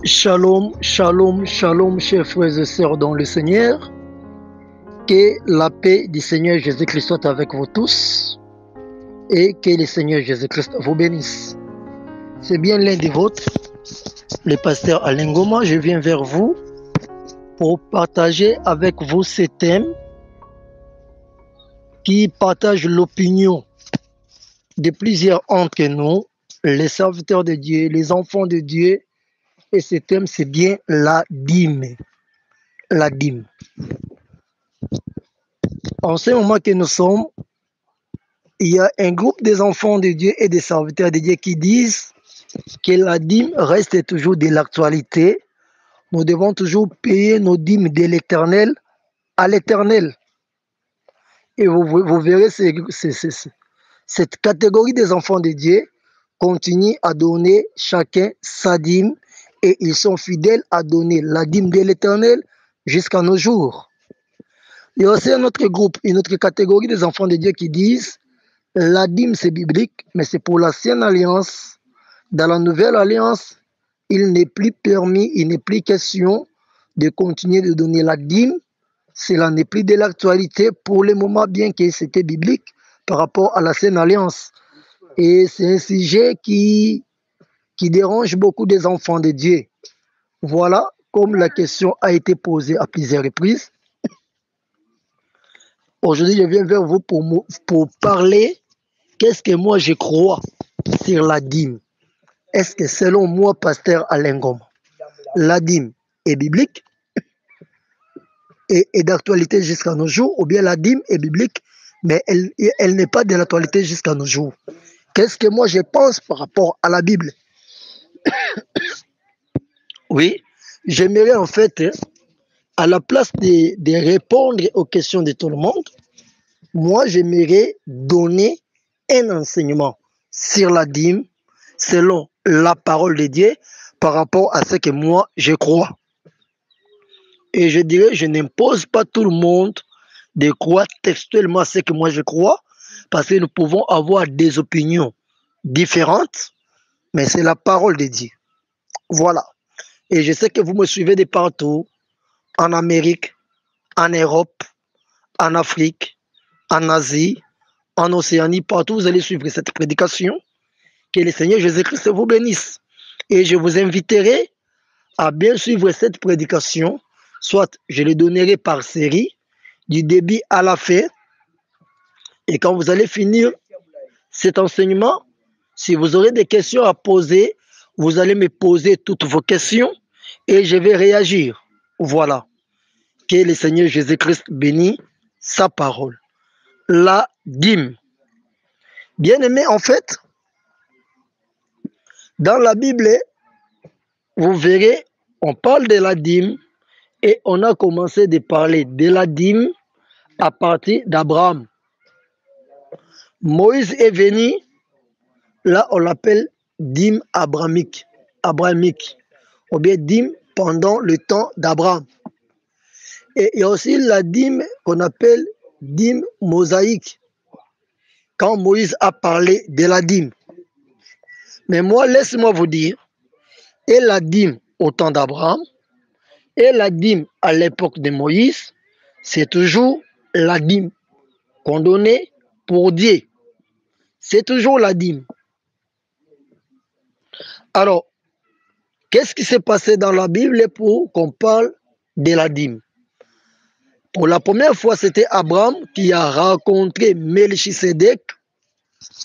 Shalom, shalom, shalom, chers frères et sœurs dans le Seigneur. Que la paix du Seigneur Jésus-Christ soit avec vous tous et que le Seigneur Jésus-Christ vous bénisse. C'est bien l'un des vôtres, le pasteur Alain Goma. Je viens vers vous pour partager avec vous ce thème qui partage l'opinion de plusieurs entre nous, les serviteurs de Dieu, les enfants de Dieu. Et ce thème, c'est bien la dîme. La dîme. En ce moment que nous sommes, il y a un groupe des enfants de Dieu et des serviteurs de Dieu qui disent que la dîme reste toujours de l'actualité. Nous devons toujours payer nos dîmes de l'éternel à l'éternel. Et vous verrez, cette catégorie des enfants de Dieu continue à donner chacun sa dîme et ils sont fidèles à donner la dîme de l'éternel jusqu'à nos jours. Il y a aussi un autre groupe, une autre catégorie des enfants de Dieu qui disent la dîme c'est biblique, mais c'est pour l'ancienne alliance. Dans la nouvelle alliance, il n'est plus permis, il n'est plus question de continuer de donner la dîme. Cela n'est plus de l'actualité pour le moment, bien que c'était biblique par rapport à l'ancienne alliance. Et c'est un sujet qui dérange beaucoup des enfants de Dieu. Voilà, comme la question a été posée à plusieurs reprises. Aujourd'hui, je viens vers vous pour parler qu'est-ce que moi je crois sur la dîme. Est-ce que selon moi, pasteur Alain Goma, la dîme est biblique et d'actualité jusqu'à nos jours, ou bien la dîme est biblique, mais elle n'est pas de l'actualité jusqu'à nos jours? Qu'est-ce que moi je pense par rapport à la Bible? Oui, j'aimerais en fait, à la place de répondre aux questions de tout le monde, moi j'aimerais donner un enseignement sur la dîme selon la parole de Dieu par rapport à ce que moi je crois. Et je dirais, je n'impose pas tout le monde de croire textuellement ce que moi je crois, parce que nous pouvons avoir des opinions différentes, mais c'est la parole de Dieu. Voilà. Et je sais que vous me suivez de partout, en Amérique, en Europe, en Afrique, en Asie, en Océanie, partout vous allez suivre cette prédication. Que le Seigneur Jésus-Christ vous bénisse. Et je vous inviterai à bien suivre cette prédication, soit je le donnerai par série, du début à la fin. Et quand vous allez finir cet enseignement, si vous aurez des questions à poser, vous allez me poser toutes vos questions et je vais réagir. Voilà. Que le Seigneur Jésus-Christ bénisse sa parole. La dîme. Bien aimé, en fait, dans la Bible, vous verrez, on parle de la dîme et on a commencé de parler de la dîme à partir d'Abraham. Moïse est venu, là on l'appelle dîme abrahamique, ou bien dîme pendant le temps d'Abraham. Et il y a aussi la dîme qu'on appelle dîme mosaïque, quand Moïse a parlé de la dîme. Mais moi, laisse-moi vous dire, et la dîme au temps d'Abraham, et la dîme à l'époque de Moïse, c'est toujours la dîme qu'on donnait pour Dieu. C'est toujours la dîme. Alors, qu'est-ce qui s'est passé dans la Bible pour qu'on parle de la dîme? Pour la première fois, c'était Abraham qui a rencontré Melchisedec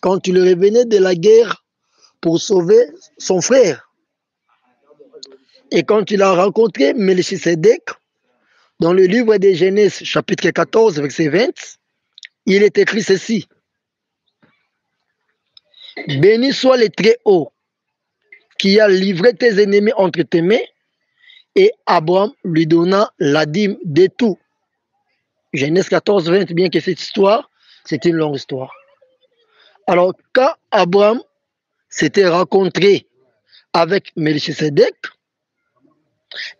quand il revenait de la guerre pour sauver son frère. Et quand il a rencontré Melchisedec, dans le livre de Genèse, chapitre 14, verset 20, il est écrit ceci. Béni soit le Très-Haut, qui a livré tes ennemis entre tes mains, et Abraham lui donna la dîme de tout. Genèse 14, 20, bien que cette histoire, c'est une longue histoire. Alors, quand Abraham s'était rencontré avec Melchisedec,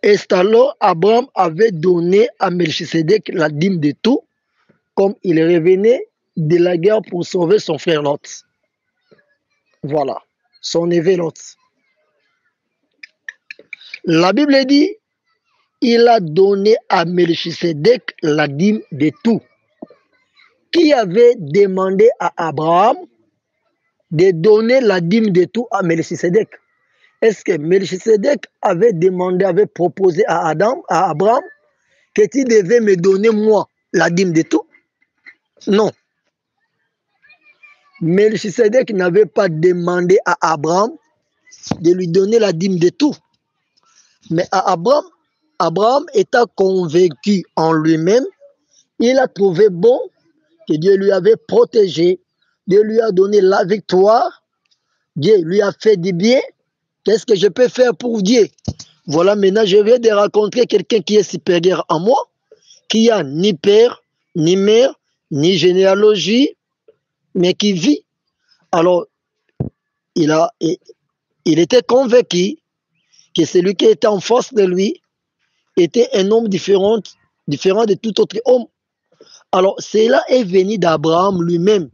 et alors Abraham avait donné à Melchisedec la dîme de tout, comme il revenait de la guerre pour sauver son frère Lot. Voilà, son neveu Lot. La Bible dit, il a donné à Melchisedec la dîme de tout. Qui avait demandé à Abraham de donner la dîme de tout à Melchisedec? Est-ce que Melchisedec avait demandé, avait proposé à Abraham, que tu devais me donner moi la dîme de tout? Non. Melchisedec n'avait pas demandé à Abraham de lui donner la dîme de tout. Mais à Abraham étant convaincu en lui-même, il a trouvé bon que Dieu lui avait protégé, Dieu lui a donné la victoire, Dieu lui a fait du bien. Qu'est-ce que je peux faire pour Dieu? Voilà, maintenant je viens de rencontrer quelqu'un qui est supérieur à moi, qui a ni père, ni mère, ni généalogie, mais qui vit. Alors, il était convaincu que celui qui était en face de lui était un homme différent de tout autre homme. Alors, cela est venu d'Abraham lui-même.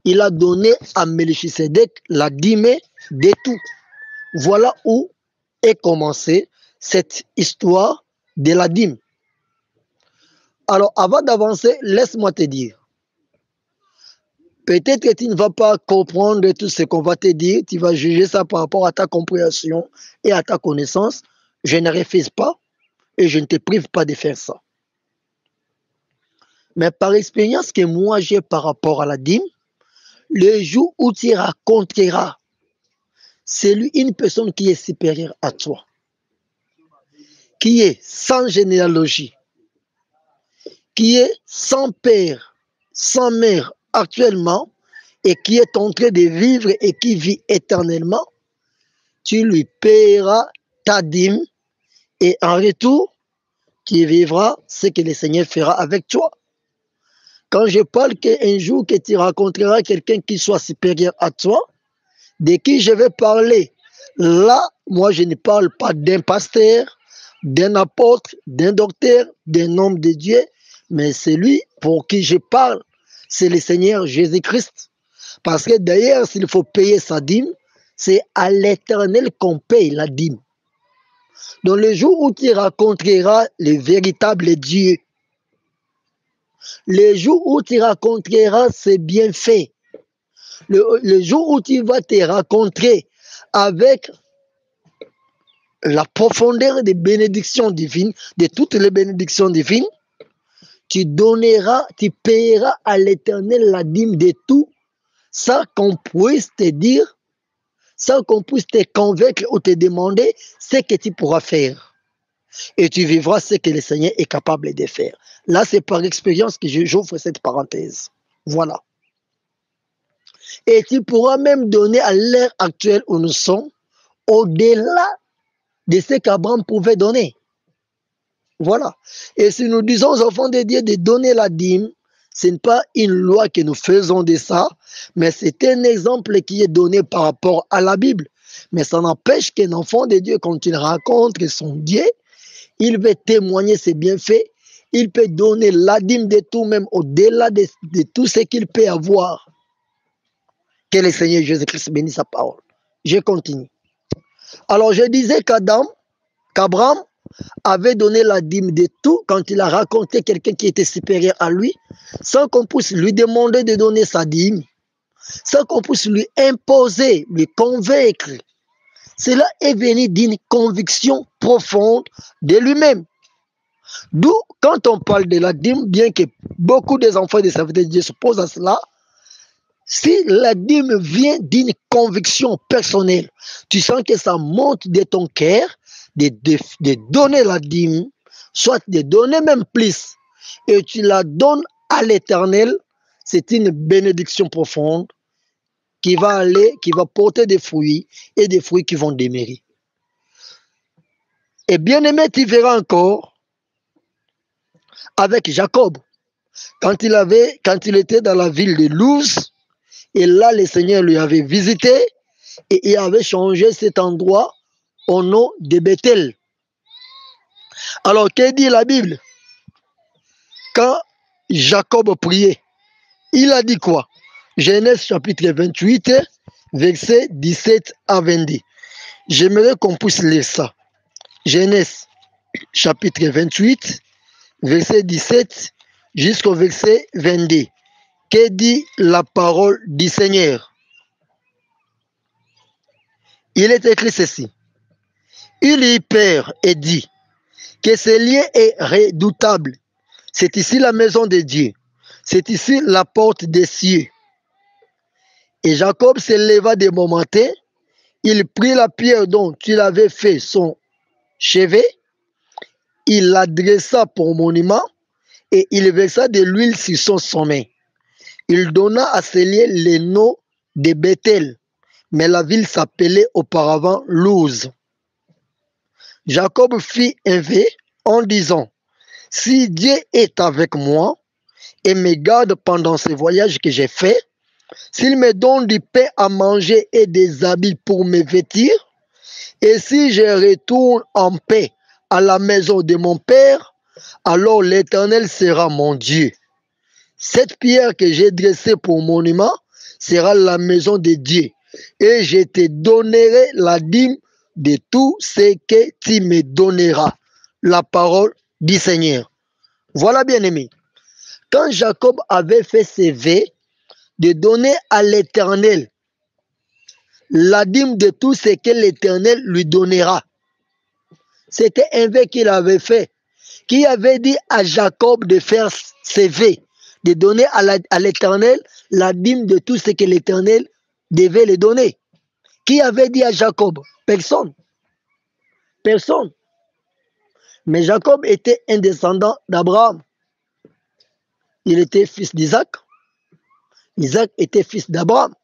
Il a donné à Melchisedec la dîme de tout. Voilà où est commencée cette histoire de la dîme. Alors, avant d'avancer, laisse-moi te dire. Peut-être que tu ne vas pas comprendre tout ce qu'on va te dire. Tu vas juger ça par rapport à ta compréhension et à ta connaissance. Je ne refuse pas et je ne te prive pas de faire ça. Mais par expérience que moi j'ai par rapport à la dîme, le jour où tu raconteras, c'est lui une personne qui est supérieure à toi, qui est sans généalogie, qui est sans père, sans mère actuellement, et qui est en train de vivre et qui vit éternellement, tu lui paieras ta dîme et en retour, tu vivras ce que le Seigneur fera avec toi. Quand je parle qu'un jour que tu rencontreras quelqu'un qui soit supérieur à toi, de qui je vais parler, là, moi je ne parle pas d'un pasteur, d'un apôtre, d'un docteur, d'un homme de Dieu, mais celui pour qui je parle, c'est le Seigneur Jésus-Christ. Parce que d'ailleurs, s'il faut payer sa dîme, c'est à l'Éternel qu'on paye la dîme. Dans le jour où tu rencontreras le véritable Dieu, le jour où tu rencontreras ses bienfaits, le jour où tu vas te rencontrer avec la profondeur des bénédictions divines, de toutes les bénédictions divines, tu donneras, tu paieras à l'Éternel la dîme de tout, sans qu'on puisse te dire, sans qu'on puisse te convaincre ou te demander ce que tu pourras faire. Et tu vivras ce que le Seigneur est capable de faire. Là, c'est par expérience que j'ouvre cette parenthèse. Voilà. Et tu pourras même donner à l'heure actuelle où nous sommes, au-delà de ce qu'Abraham pouvait donner. Voilà. Et si nous disons aux enfants de Dieu de donner la dîme, ce n'est pas une loi que nous faisons de ça, mais c'est un exemple qui est donné par rapport à la Bible. Mais ça n'empêche qu'un enfant de Dieu, quand il rencontre son Dieu, il veut témoigner ses bienfaits, il peut donner la dîme de tout, même au-delà de tout ce qu'il peut avoir. Que le Seigneur Jésus-Christ bénisse sa parole. Je continue. Alors je disais qu'Abraham avait donné la dîme de tout quand il a raconté quelqu'un qui était supérieur à lui, sans qu'on puisse lui demander de donner sa dîme, sans qu'on puisse lui imposer, lui convaincre. Cela est venu d'une conviction profonde de lui-même. D'où, quand on parle de la dîme, bien que beaucoup des enfants des serviteurs de Dieu se posent à cela, si la dîme vient d'une conviction personnelle, tu sens que ça monte de ton cœur, de donner la dîme, soit de donner même plus, et tu la donnes à l'Éternel, c'est une bénédiction profonde qui va porter des fruits, et des fruits qui vont demeurer. Et bien aimé, tu verras encore avec Jacob, quand il était dans la ville de Luz, et là le Seigneur lui avait visité, et il avait changé cet endroit au nom de Bethel. Alors, que dit la Bible? Quand Jacob priait, il a dit quoi? Genèse chapitre 28, versets 17 à 22. J'aimerais qu'on puisse lire ça. Genèse chapitre 28, verset 17 jusqu'au verset 22. Que dit la parole du Seigneur? Il est écrit ceci. Il y perd et dit que ce lieu est redoutable. C'est ici la maison de Dieu. C'est ici la porte des cieux. Et Jacob se leva de bon matin. Il prit la pierre dont il avait fait son chevet. Il la dressa pour monument et il versa de l'huile sur son sommet. Il donna à ce lieu le nom de Bethel, mais la ville s'appelait auparavant Luz. Jacob fit un vœu en disant, si Dieu est avec moi et me garde pendant ce voyage que j'ai fait, s'il me donne du pain à manger et des habits pour me vêtir, et si je retourne en paix à la maison de mon père, alors l'Éternel sera mon Dieu. Cette pierre que j'ai dressée pour monument sera la maison de Dieu, et je te donnerai la dîme de tout ce que tu me donneras. La parole du Seigneur. Voilà, bien aimé. Quand Jacob avait fait ses vœux de donner à l'Éternel la dîme de tout ce que l'Éternel lui donnera, c'était un vœu qu'il avait fait, qui avait dit à Jacob de faire ses vœux, de donner à l'Éternel la dîme de tout ce que l'Éternel devait lui donner. Qui avait dit à Jacob? Personne. Personne. Mais Jacob était un descendant d'Abraham. Il était fils d'Isaac. Isaac était fils d'Abraham.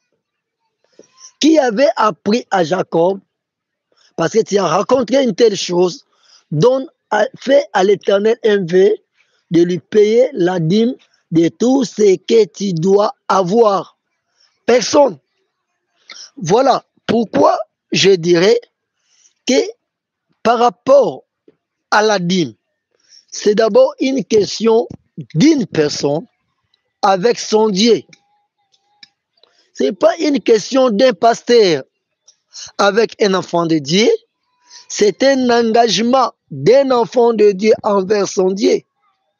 Qui avait appris à Jacob, parce que tu as rencontré une telle chose, donne, fait à l'Éternel un vœu de lui payer la dîme de tout ce que tu dois avoir. Personne. Voilà pourquoi je dirais que par rapport à la dîme, c'est d'abord une question d'une personne avec son Dieu. Ce n'est pas une question d'un pasteur avec un enfant de Dieu, c'est un engagement d'un enfant de Dieu envers son Dieu.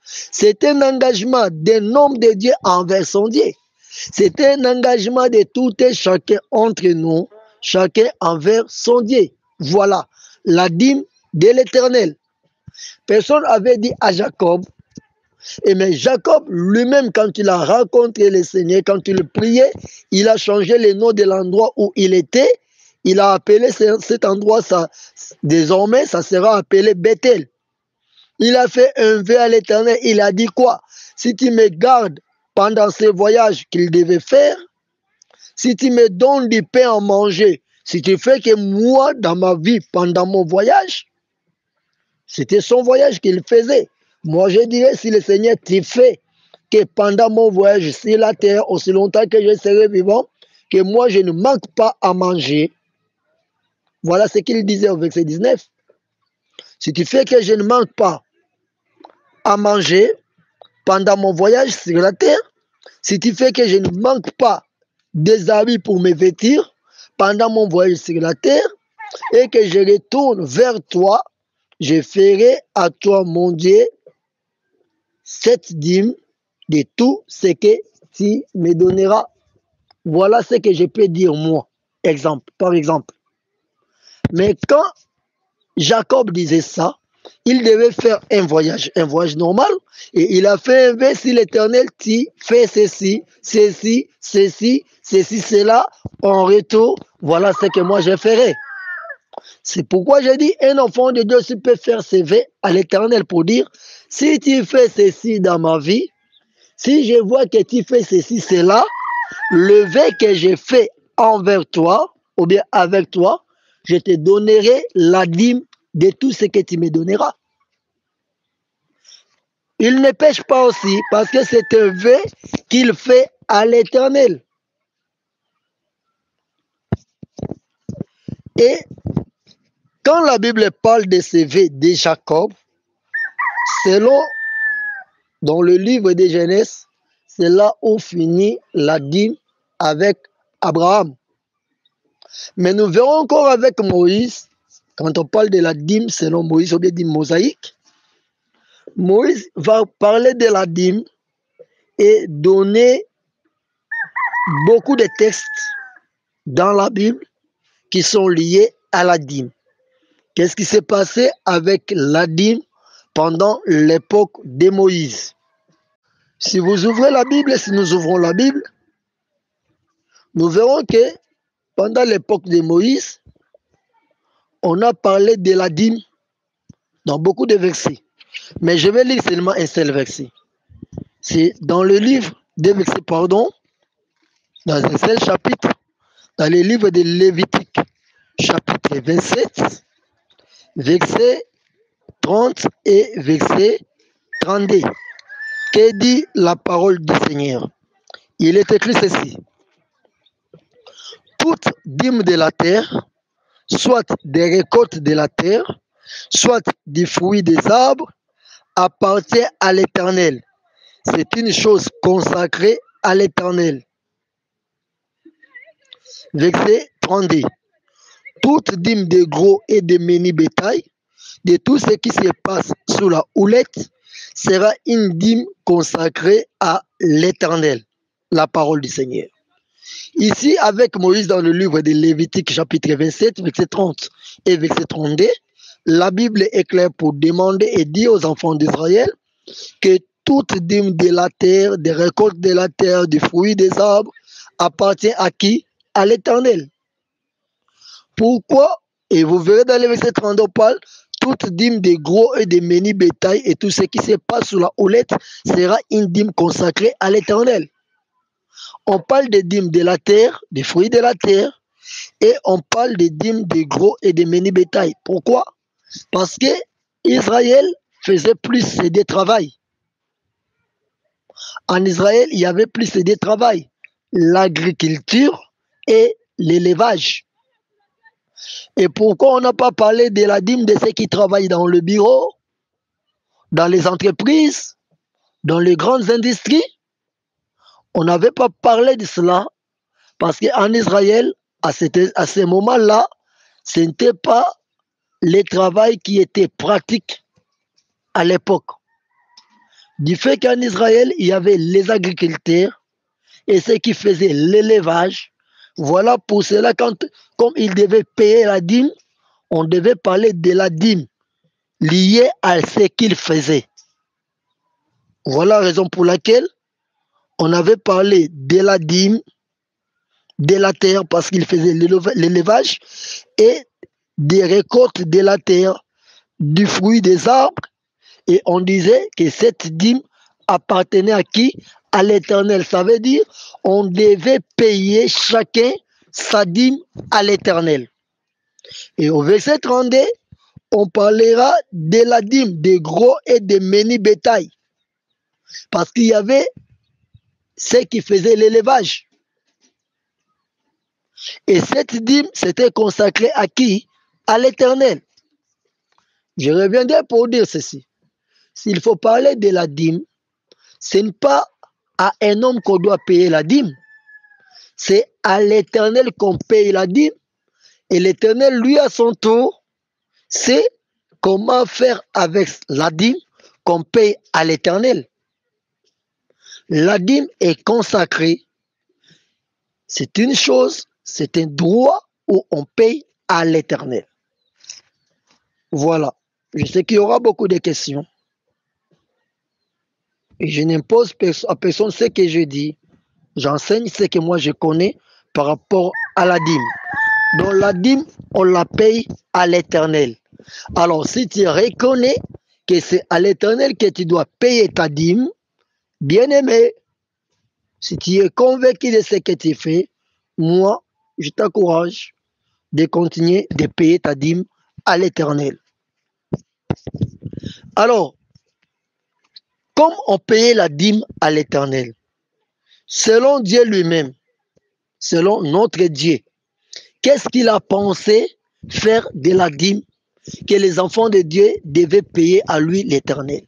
C'est un engagement d'un homme de Dieu envers son Dieu. C'est un engagement de tout et chacun entre nous, chacun envers son Dieu. Voilà la dîme de l'Éternel. Personne avait dit à Jacob, et mais Jacob lui-même, quand il a rencontré le Seigneur, quand il priait, il a changé le nom de l'endroit où il était. Il a appelé cet endroit, désormais, ça sera appelé Bethel. Il a fait un vœu à l'Éternel. Il a dit quoi? Si tu me gardes pendant ce voyage qu'il devait faire, si tu me donnes du pain à manger, si tu fais que moi, dans ma vie, pendant mon voyage, c'était son voyage qu'il faisait. Moi, je dirais, si le Seigneur t'y fait que pendant mon voyage sur la terre, aussi longtemps que je serai vivant, que moi, je ne manque pas à manger. Voilà ce qu'il disait au verset 19. Si tu fais que je ne manque pas à manger pendant mon voyage sur la terre, si tu fais que je ne manque pas des habits pour me vêtir pendant mon voyage sur la terre, et que je retourne vers toi, je ferai à toi, mon Dieu, cette dîme de tout ce que tu me donneras. Voilà ce que je peux dire moi, par exemple. Mais quand Jacob disait ça, il devait faire un voyage normal, et il a fait un vœu sur l'Éternel, tu fais ceci, ceci, ceci, ceci, cela, en retour, voilà ce que moi je ferai. C'est pourquoi j'ai dit, un enfant de Dieu peut faire ses vœux à l'Éternel pour dire, si tu fais ceci dans ma vie, si je vois que tu fais ceci, cela, le vœu que j'ai fait envers toi, ou bien avec toi, je te donnerai la dîme de tout ce que tu me donneras. Il ne pêche pas aussi parce que c'est un vœu qu'il fait à l'Éternel. Et quand la Bible parle de ce vœu de Jacob, selon dans le livre de Genèse, c'est là où finit la dîme avec Abraham. Mais nous verrons encore avec Moïse Quand on parle de la dîme selon Moïse, ou bien dîme mosaïque, Moïse va parler de la dîme et donner beaucoup de textes dans la Bible qui sont liés à la dîme. Qu'est-ce qui s'est passé avec la dîme pendant l'époque de Moïse? Si vous ouvrez la Bible, si nous ouvrons la Bible, nous verrons que pendant l'époque de Moïse, on a parlé de la dîme dans beaucoup de versets. Mais je vais lire seulement un seul verset. C'est dans le livre des versets, dans un seul chapitre, dans le livre de Lévitique, chapitre 27, verset 30 et verset 32. Que dit la parole du Seigneur? Il est écrit ceci. Toute dîme de la terre, soit des récoltes de la terre, soit des fruits des arbres, appartient à l'Éternel. C'est une chose consacrée à l'Éternel. Verset 32. Toute dîme de gros et de menu bétail, de tout ce qui se passe sous la houlette, sera une dîme consacrée à l'Éternel. La parole du Seigneur. Ici, avec Moïse dans le livre de Lévitique, chapitre 27, verset 30 et verset 32, la Bible est claire pour demander et dire aux enfants d'Israël que toute dîme de la terre, des récoltes de la terre, des fruits des arbres, appartient à qui? À l'Éternel. Pourquoi? Et vous verrez dans le verset 32, on parle toute dîme de gros et de menu bétail et tout ce qui se passe sous la houlette sera une dîme consacrée à l'Éternel. On parle des dîmes de la terre, des fruits de la terre, et on parle des dîmes de gros et de menu bétail. Pourquoi? Parce que Israël faisait plus de travail. En Israël, il y avait plus de travail. L'agriculture et l'élevage. Et pourquoi on n'a pas parlé de la dîme de ceux qui travaillent dans le bureau, dans les entreprises, dans les grandes industries? On n'avait pas parlé de cela parce qu'en Israël, à ce moment-là, ce n'était pas le travail qui était pratique à l'époque. Du fait qu'en Israël, il y avait les agriculteurs et ceux qui faisaient l'élevage. Voilà pour cela, comme ils devaient payer la dîme, on devait parler de la dîme liée à ce qu'ils faisaient. Voilà la raison pour laquelle on avait parlé de la dîme, de la terre, parce qu'ils faisaient l'élevage, et des récoltes de la terre, du fruit des arbres. Et on disait que cette dîme appartenait à qui? À l'Éternel. Ça veut dire on devait payer chacun sa dîme à l'Éternel. Et au verset 32, on parlera de la dîme des gros et des menu bétail. Parce qu'il y avait ceux qui faisaient l'élevage. Et cette dîme, c'était consacré à qui? À l'Éternel. Je reviendrai pour dire ceci. S'il faut parler de la dîme, ce n'est pas à un homme qu'on doit payer la dîme. C'est à l'Éternel qu'on paye la dîme. Et l'Éternel, lui, à son tour, sait comment faire avec la dîme qu'on paye à l'Éternel. La dîme est consacrée. C'est une chose, c'est un droit où on paye à l'Éternel. Voilà. Je sais qu'il y aura beaucoup de questions. Et je n'impose à personne ce que je dis. J'enseigne ce que moi je connais par rapport à la dîme. Donc la dîme, on la paye à l'Éternel. Alors si tu reconnais que c'est à l'Éternel que tu dois payer ta dîme, bien-aimé, si tu es convaincu de ce que tu fais, moi, je t'encourage de continuer de payer ta dîme à l'Éternel. Alors, comme on payait la dîme à l'Éternel, selon Dieu lui-même, selon notre Dieu, qu'est-ce qu'il a pensé faire de la dîme que les enfants de Dieu devaient payer à lui l'Éternel?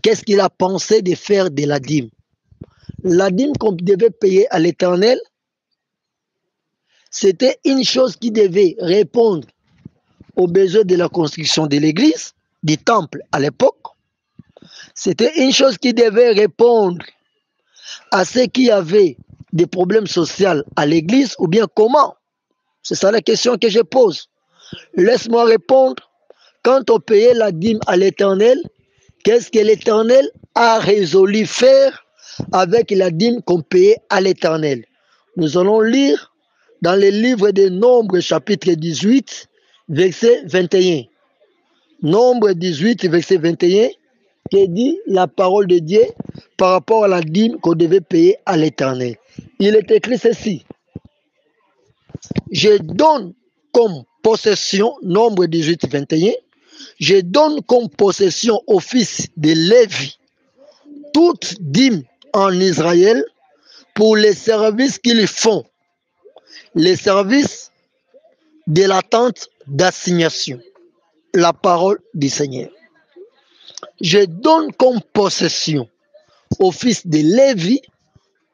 Qu'est-ce qu'il a pensé de faire de la dîme? La dîme qu'on devait payer à l'Éternel, c'était une chose qui devait répondre aux besoins de la construction de l'église, du temple à l'époque. C'était une chose qui devait répondre à ceux qui avaient des problèmes sociaux à l'église, ou bien comment? C'est ça la question que je pose. Laisse-moi répondre. Quand on payait la dîme à l'Éternel, qu'est-ce que l'Éternel a résolu faire avec la dîme qu'on payait à l'Éternel? Nous allons lire dans le livre des Nombres, chapitre 18, verset 21. Nombre 18, verset 21, qui dit la parole de Dieu par rapport à la dîme qu'on devait payer à l'Éternel. Il est écrit ceci. Je donne comme possession, Nombre 18, 21, je donne comme possession au fils de Lévi toute dîme en Israël pour les services qu'ils font, les services de la tente d'assignation. La parole du Seigneur. Je donne comme possession au fils de Lévi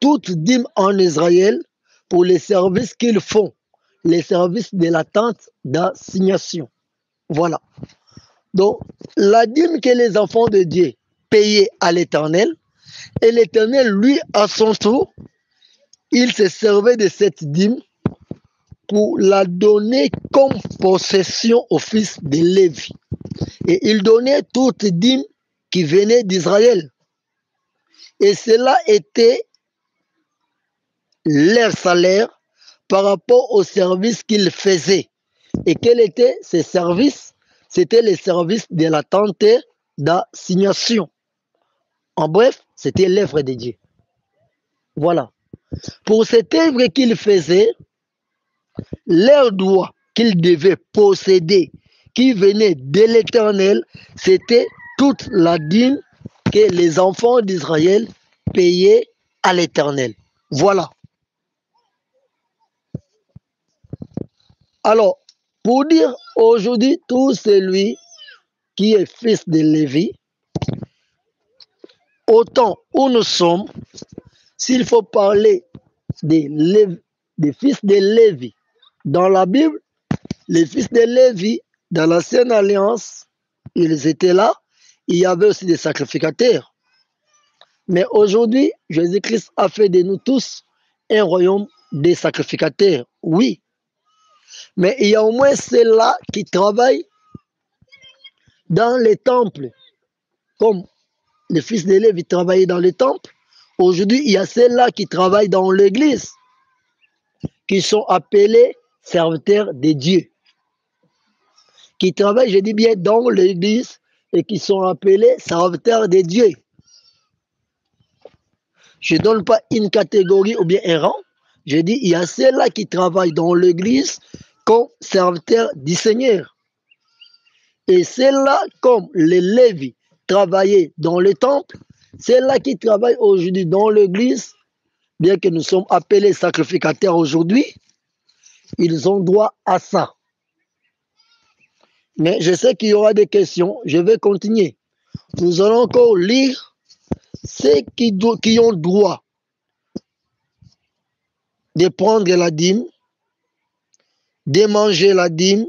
toute dîme en Israël pour les services qu'ils font, les services de la tente d'assignation. Voilà. Donc, la dîme que les enfants de Dieu payaient à l'Éternel, et l'Éternel, lui, à son tour, il se servait de cette dîme pour la donner comme possession au fils de Lévi. Et il donnait toute dîme qui venait d'Israël. Et cela était leur salaire par rapport au service qu'ils faisaient. Et quels étaient ces services? C'était les services de la tente d'assignation. En bref, c'était l'œuvre de Dieu. Voilà. Pour cette œuvre qu'ils faisaient, leur droit qu'ils devaient posséder, qui venait de l'Éternel, c'était toute la dîme que les enfants d'Israël payaient à l'Éternel. Voilà. Alors, pour dire aujourd'hui, tout celui qui est fils de Lévi, autant où nous sommes, s'il faut parler des fils de Lévi dans la Bible, les fils de Lévi, dans l'ancienne alliance, ils étaient là. Il y avait aussi des sacrificateurs. Mais aujourd'hui, Jésus-Christ a fait de nous tous un royaume des sacrificateurs. Oui. Mais il y a au moins ceux-là qui travaillent dans les temples. Comme les fils de Lévi travaillaient dans les temples. Aujourd'hui, il y a ceux-là qui travaillent dans l'église, qui sont appelés serviteurs de Dieu. Qui travaillent, je dis bien, dans l'église et qui sont appelés serviteurs de Dieu. Je ne donne pas une catégorie ou bien un rang. Je dis, il y a ceux-là qui travaillent dans l'église comme serviteurs du Seigneur. Et ceux-là, comme les Lévis travaillaient dans le temple, ceux-là qui travaillent aujourd'hui dans l'église, bien que nous sommes appelés sacrificateurs aujourd'hui, ils ont droit à ça. Mais je sais qu'il y aura des questions. Je vais continuer. Nous allons encore lire ceux qui ont droit de prendre la dîme, de manger la dîme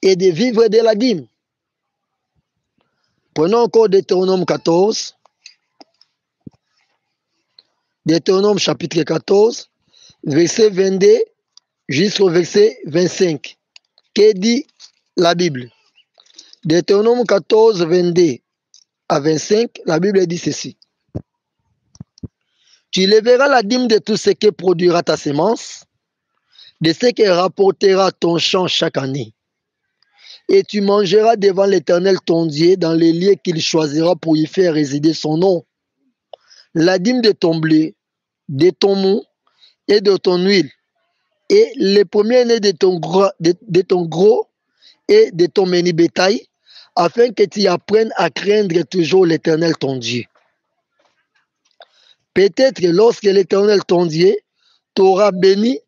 et de vivre de la dîme. Prenons encore Deutéronome 14. Deutéronome chapitre 14, verset 22 jusqu'au verset 25. Que dit la Bible? Deutéronome 14, 22 à 25, la Bible dit ceci. Tu lèveras la dîme de tout ce que produira ta semence, de ce que rapportera ton champ chaque année. Et tu mangeras devant l'Éternel ton Dieu dans les lieux qu'il choisira pour y faire résider son nom. La dîme de ton blé, de ton mou et de ton huile, et les premiers-nés de ton gros et de ton menu bétail, afin que tu apprennes à craindre toujours l'Éternel ton Dieu. Peut-être lorsque l'Éternel ton Dieu t'aura béni,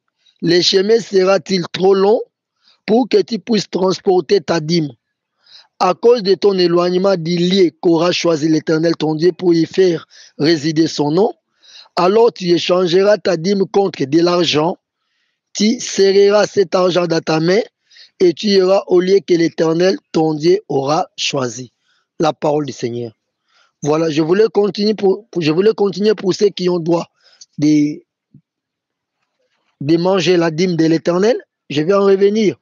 le chemin sera-t-il trop long pour que tu puisses transporter ta dîme à cause de ton éloignement du lieu qu'aura choisi l'Éternel ton Dieu pour y faire résider son nom? Alors tu échangeras ta dîme contre de l'argent, tu serreras cet argent dans ta main et tu iras au lieu que l'Éternel, ton Dieu, aura choisi. La parole du Seigneur. Voilà, je voulais continuer pour ceux qui ont droit de, de manger la dîme de l'Éternel. Je vais en revenir.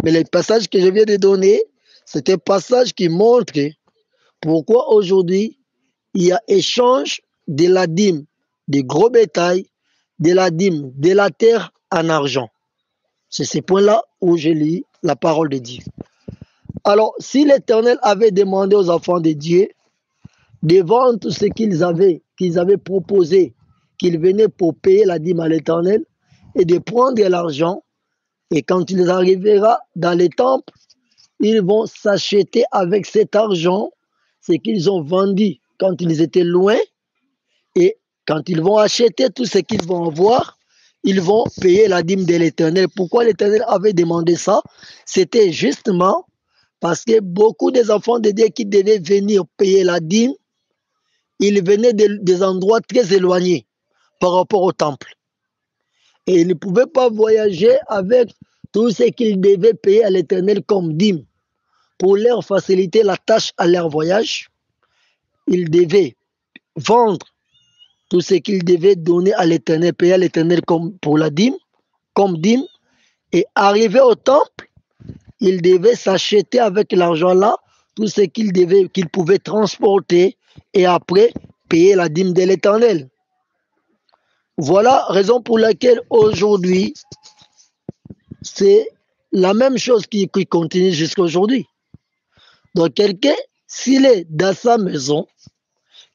Mais les passages que je viens de donner, c'est un passage qui montre pourquoi aujourd'hui il y a échange de la dîme de gros bétail, de la dîme de la terre en argent. C'est ce point-là où je lis la parole de Dieu. Alors, si l'Éternel avait demandé aux enfants de Dieu de vendre tout ce qu'ils avaient proposé, qu'ils venaient pour payer la dîme à l'Éternel, et de prendre l'argent, et quand il arrivera dans les temples, ils vont s'acheter avec cet argent ce qu'ils ont vendu quand ils étaient loin, et quand ils vont acheter tout ce qu'ils vont avoir, ils vont payer la dîme de l'Éternel. Pourquoi l'Éternel avait demandé ça? C'était justement parce que beaucoup des enfants de Dieu qui devaient venir payer la dîme, ils venaient des endroits très éloignés par rapport au temple. Et ils ne pouvaient pas voyager avec tout ce qu'ils devaient payer à l'Éternel comme dîme. Pour leur faciliter la tâche à leur voyage, ils devaient vendre tout ce qu'ils devaient donner à l'Éternel, payer à l'Éternel pour la dîme, comme dîme, et arriver au temple, ils devaient s'acheter avec l'argent-là tout ce qu'ils pouvaient transporter et après payer la dîme de l'Éternel. Voilà la raison pour laquelle aujourd'hui, c'est la même chose qui continue jusqu'à aujourd'hui. Donc quelqu'un, s'il est dans sa maison,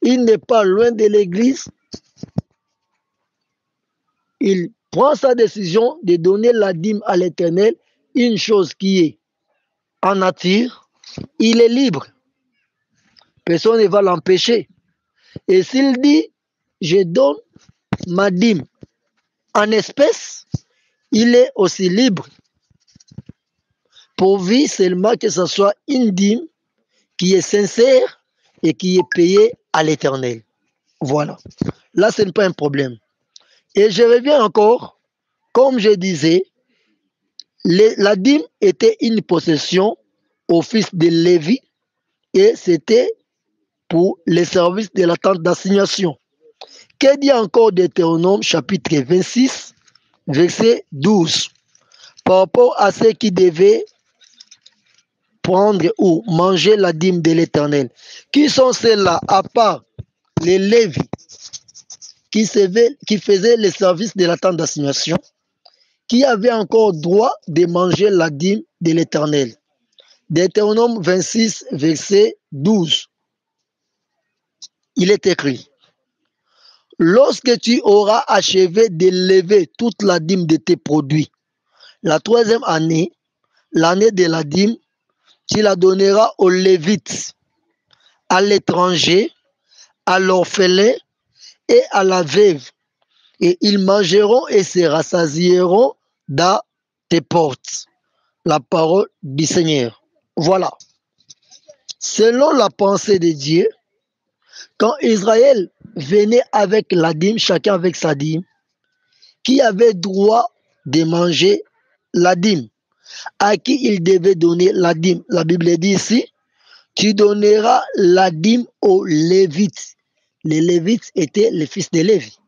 il n'est pas loin de l'église, il prend sa décision de donner la dîme à l'Éternel, une chose qui est en nature, il est libre. Personne ne va l'empêcher. Et s'il dit, je donne ma dîme en espèces, il est aussi libre. Pourvu seulement que ce soit une dîme qui est sincère et qui est payée à l'Éternel. Voilà. Là, ce n'est pas un problème. Et je reviens encore, comme je disais, la dîme était une possession au fils de Lévi et c'était pour les services de la tente d'assignation. Que dit encore Deutéronome chapitre 26, verset 12, par rapport à ceux qui devaient prendre ou manger la dîme de l'Éternel? Qui sont ceux-là, à part les Lévis, qui faisaient les services de la tente d'assignation, qui avaient encore droit de manger la dîme de l'Éternel? Deutéronome 26, verset 12. Il est écrit: lorsque tu auras achevé d'élever toute la dîme de tes produits, la troisième année, l'année de la dîme, tu la donneras aux Lévites, à l'étranger, à l'orphelin et à la veuve, et ils mangeront et se rassasieront dans tes portes. La parole du Seigneur. Voilà. Selon la pensée de Dieu, quand Israël venait avec la dîme, chacun avec sa dîme, qui avait droit de manger la dîme? À qui il devait donner la dîme? La Bible dit ici, tu donneras la dîme aux Lévites. Les Lévites étaient les fils de Lévi.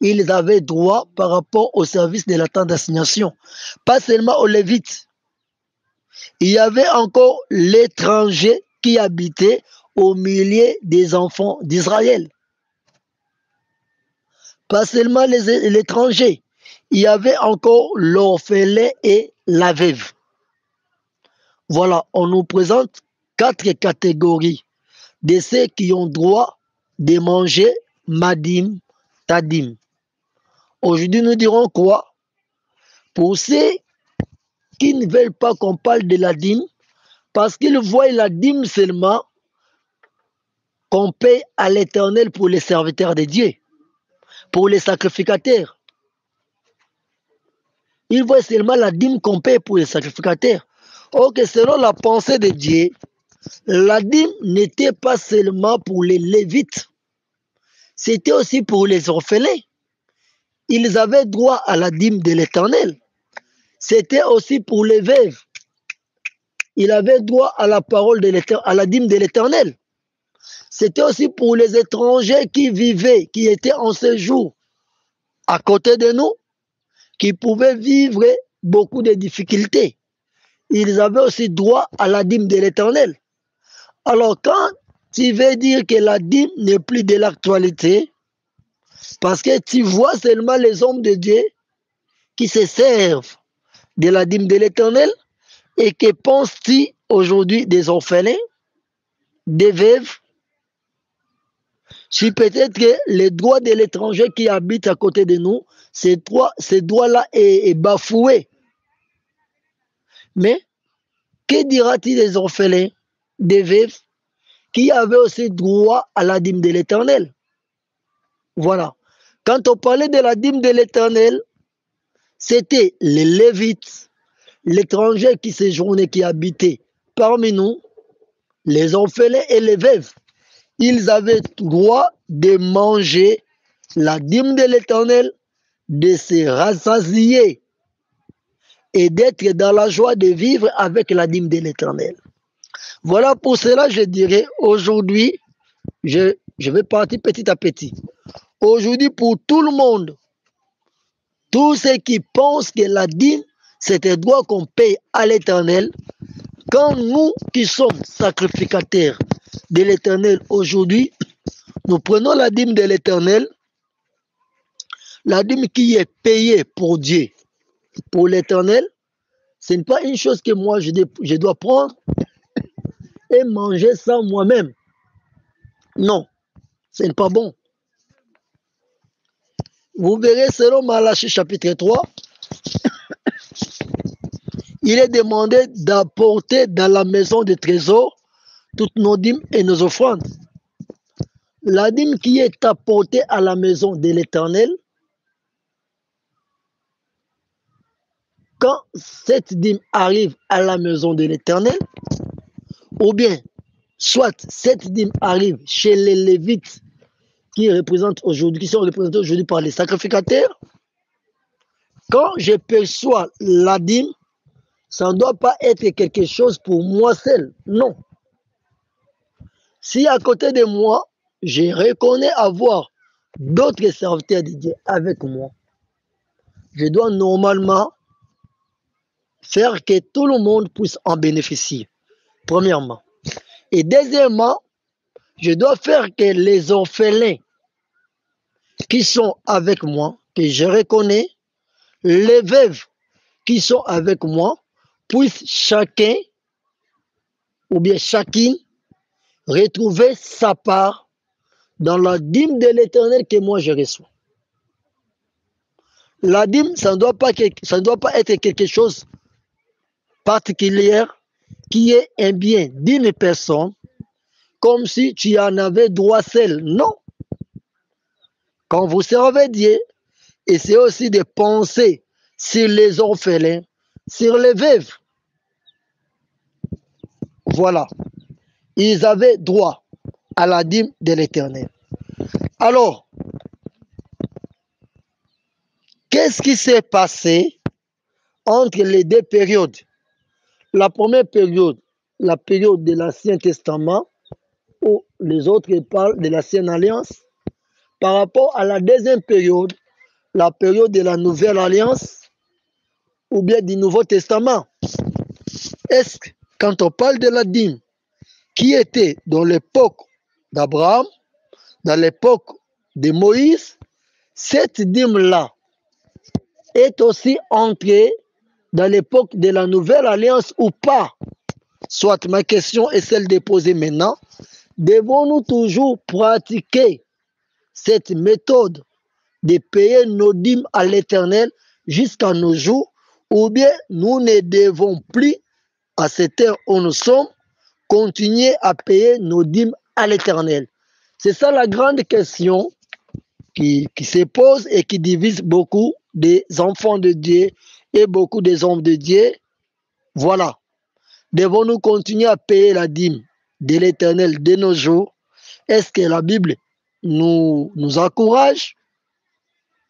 Ils avaient droit par rapport au service de la tente d'assignation. Pas seulement aux Lévites. Il y avait encore l'étranger qui habitait au milieu des enfants d'Israël. Pas seulement l'étranger. Il y avait encore l'orphelin et la veuve. Voilà, on nous présente 4 catégories de ceux qui ont droit de manger ma dîme, ta dîme. Aujourd'hui, nous dirons quoi? Pour ceux qui ne veulent pas qu'on parle de la dîme, parce qu'ils voient la dîme seulement qu'on paye à l'Éternel pour les serviteurs de Dieu, pour les sacrificateurs. Ils voient seulement la dîme qu'on paye pour les sacrificateurs. Or que selon la pensée de Dieu, la dîme n'était pas seulement pour les Lévites, c'était aussi pour les orphelins. Ils avaient droit à la dîme de l'Éternel. c'était aussi pour les veuves. Il avait droit à la parole de l'Éternel, à la dîme de l'Éternel. C'était aussi pour les étrangers qui vivaient, qui étaient en séjour à côté de nous, qui pouvaient vivre beaucoup de difficultés. Ils avaient aussi droit à la dîme de l'Éternel. Alors quand tu veux dire que la dîme n'est plus de l'actualité, parce que tu vois seulement les hommes de Dieu qui se servent de la dîme de l'Éternel, et que penses-tu aujourd'hui des orphelins, des veuves? Si peut-être que les droits de l'étranger qui habite à côté de nous, ces droits-là est bafoué. Mais que dira-t-il des orphelins, des veuves, qui avaient aussi droit à la dîme de l'Éternel? Voilà. Quand on parlait de la dîme de l'Éternel, c'était les Lévites, l'étranger qui séjournait, qui habitait parmi nous, les orphelins et les veuves. Ils avaient droit de manger la dîme de l'Éternel, de se rassasier et d'être dans la joie de vivre avec la dîme de l'Éternel. Voilà, pour cela, je dirais, aujourd'hui, je vais partir petit à petit. Aujourd'hui, pour tout le monde, tous ceux qui pensent que la dîme, c'est un droit qu'on paye à l'Éternel, quand nous qui sommes sacrificateurs de l'Éternel aujourd'hui, nous prenons la dîme de l'Éternel, la dîme qui est payée pour Dieu, pour l'Éternel. Ce n'est pas une chose que moi je dois prendre et manger ça moi-même. Non, ce n'est pas bon. Vous verrez, selon Malachie chapitre 3, il est demandé d'apporter dans la maison des trésors toutes nos dîmes et nos offrandes. La dîme qui est apportée à la maison de l'Éternel, quand cette dîme arrive à la maison de l'Éternel, ou bien, soit cette dîme arrive chez les Lévites qui sont représentés aujourd'hui par les sacrificateurs, quand je perçois la dîme, ça ne doit pas être quelque chose pour moi seul, non. Si à côté de moi, je reconnais avoir d'autres serviteurs de Dieu avec moi, je dois normalement faire que tout le monde puisse en bénéficier, premièrement. Et deuxièmement, je dois faire que les orphelins qui sont avec moi, que je reconnais, les veuves qui sont avec moi, puissent chacun ou bien chacune retrouver sa part dans la dîme de l'Éternel que moi je reçois. La dîme, ça ne doit pas être quelque chose particulier qui est un bien d'une personne, comme si tu en avais droit seul. Non. Quand vous servez Dieu, essayez aussi de penser sur les orphelins, sur les veuves. Voilà. Ils avaient droit à la dîme de l'Éternel. Alors, qu'est-ce qui s'est passé entre les deux périodes? La première période, la période de l'Ancien Testament, où les autres parlent de l'Ancienne Alliance, par rapport à la deuxième période, la période de la Nouvelle Alliance, ou bien du Nouveau Testament. Est-ce que, quand on parle de la dîme, qui était dans l'époque d'Abraham, dans l'époque de Moïse, cette dîme-là est aussi entrée dans l'époque de la Nouvelle Alliance ou pas? Soit ma question est celle de poser maintenant. Devons-nous toujours pratiquer cette méthode de payer nos dîmes à l'Éternel jusqu'à nos jours, ou bien nous ne devons plus, à cette heure où nous sommes, continuer à payer nos dîmes à l'Éternel? C'est ça la grande question qui se pose et qui divise beaucoup des enfants de Dieu et beaucoup des hommes de Dieu. Voilà. Devons-nous continuer à payer la dîme de l'Éternel de nos jours? Est-ce que la Bible nous encourage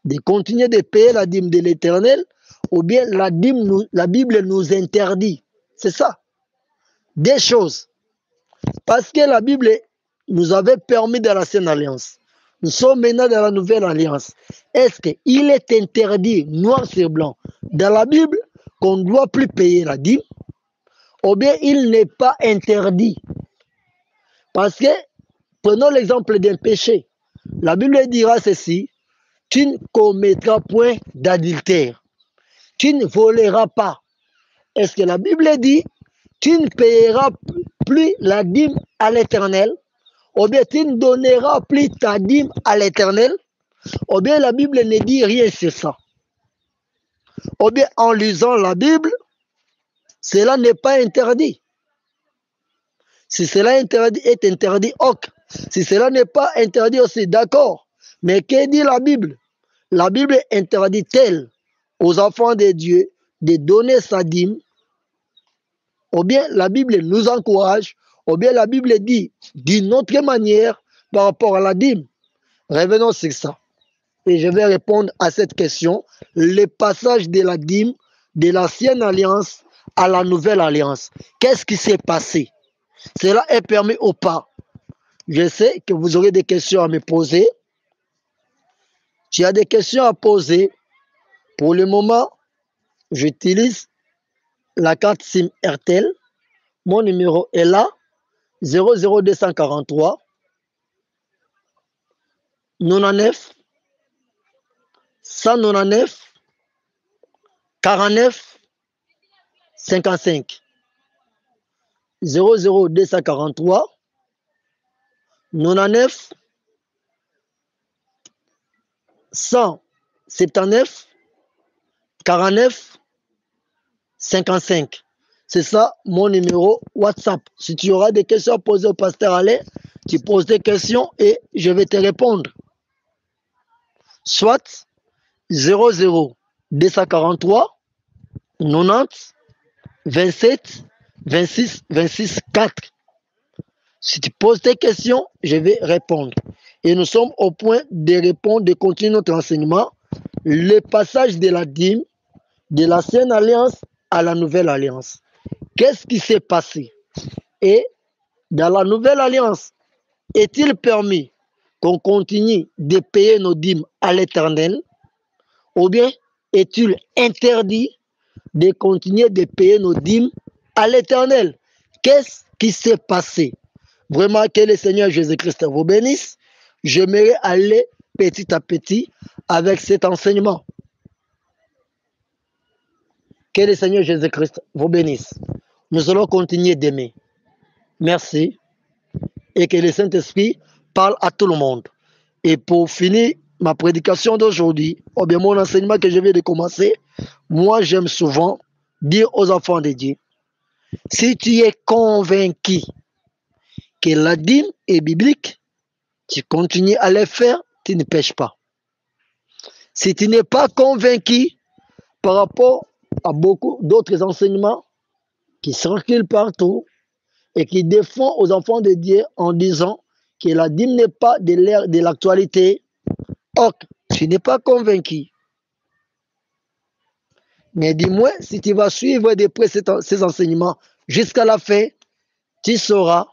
de continuer de payer la dîme de l'Éternel, ou bien la Bible nous interdit. C'est ça. Des choses. Parce que la Bible nous avait permis de l'Ancienne Alliance. Nous sommes maintenant dans la Nouvelle Alliance. Est-ce qu'il est interdit, noir sur blanc, dans la Bible, qu'on ne doit plus payer la dîme? Ou bien il n'est pas interdit? Parce que, prenons l'exemple d'un péché. La Bible dira ceci: tu ne commettras point d'adultère. Tu ne voleras pas. Est-ce que la Bible dit tu ne payeras plus la dîme à l'Éternel? Ou bien tu ne donneras plus ta dîme à l'Éternel? Ou bien la Bible ne dit rien sur ça? Ou bien en lisant la Bible, cela n'est pas interdit. Si cela est interdit, ok. Si cela n'est pas interdit aussi, d'accord. Mais que dit la Bible? La Bible interdit-elle aux enfants de Dieu de donner sa dîme? Ou bien la Bible nous encourage, ou bien la Bible dit d'une autre manière par rapport à la dîme? Revenons sur ça. Et je vais répondre à cette question. Le passage de la dîme de l'Ancienne Alliance à la Nouvelle Alliance. Qu'est-ce qui s'est passé? Cela est permis ou pas? Je sais que vous aurez des questions à me poser. Tu as des questions à poser. Pour le moment, j'utilise la carte SIM RTL. Mon numéro est là, 00243 99 199 49 55. 00243 99 179 49 55. C'est ça mon numéro WhatsApp. Si tu auras des questions à poser au pasteur Alain, tu poses des questions et je vais te répondre. Soit 00243 90 27 26 26 4. Si tu poses tes questions, je vais répondre. Et nous sommes au point de répondre, de continuer notre enseignement. Le passage de la dîme de l'Ancienne Alliance à la Nouvelle Alliance. Qu'est-ce qui s'est passé? Et dans la Nouvelle Alliance, est-il permis qu'on continue de payer nos dîmes à l'Éternel? Ou bien est-il interdit de continuer de payer nos dîmes à l'Éternel? Qu'est-ce qui s'est passé? Vraiment, que le Seigneur Jésus-Christ vous bénisse. J'aimerais aller petit à petit avec cet enseignement. Que le Seigneur Jésus-Christ vous bénisse. Nous allons continuer d'aimer. Merci. Et que le Saint-Esprit parle à tout le monde. Et pour finir ma prédication d'aujourd'hui, ou bien mon enseignement que je viens de commencer, moi j'aime souvent dire aux enfants de Dieu, si tu es convaincu que la dîme est biblique, tu continues à le faire, tu ne pêches pas. Si tu n'es pas convaincu par rapport à beaucoup d'autres enseignements qui circulent partout et qui défendent aux enfants de Dieu en disant que la dîme n'est pas de l'ère de l'actualité, ok, tu n'es pas convaincu. Mais dis-moi, si tu vas suivre de près ces enseignements jusqu'à la fin, tu sauras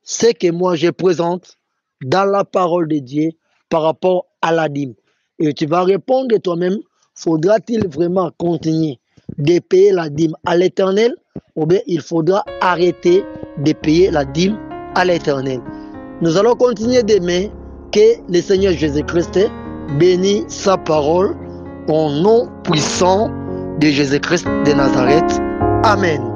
ce que moi je présente dans la parole de Dieu par rapport à la dîme. Et tu vas répondre toi-même, faudra-t-il vraiment continuer de payer la dîme à l'Éternel, ou bien il faudra arrêter de payer la dîme à l'Éternel? Nous allons continuer d'aimer. Que le Seigneur Jésus-Christ bénisse sa parole au nom puissant de Jésus-Christ de Nazareth. Amen.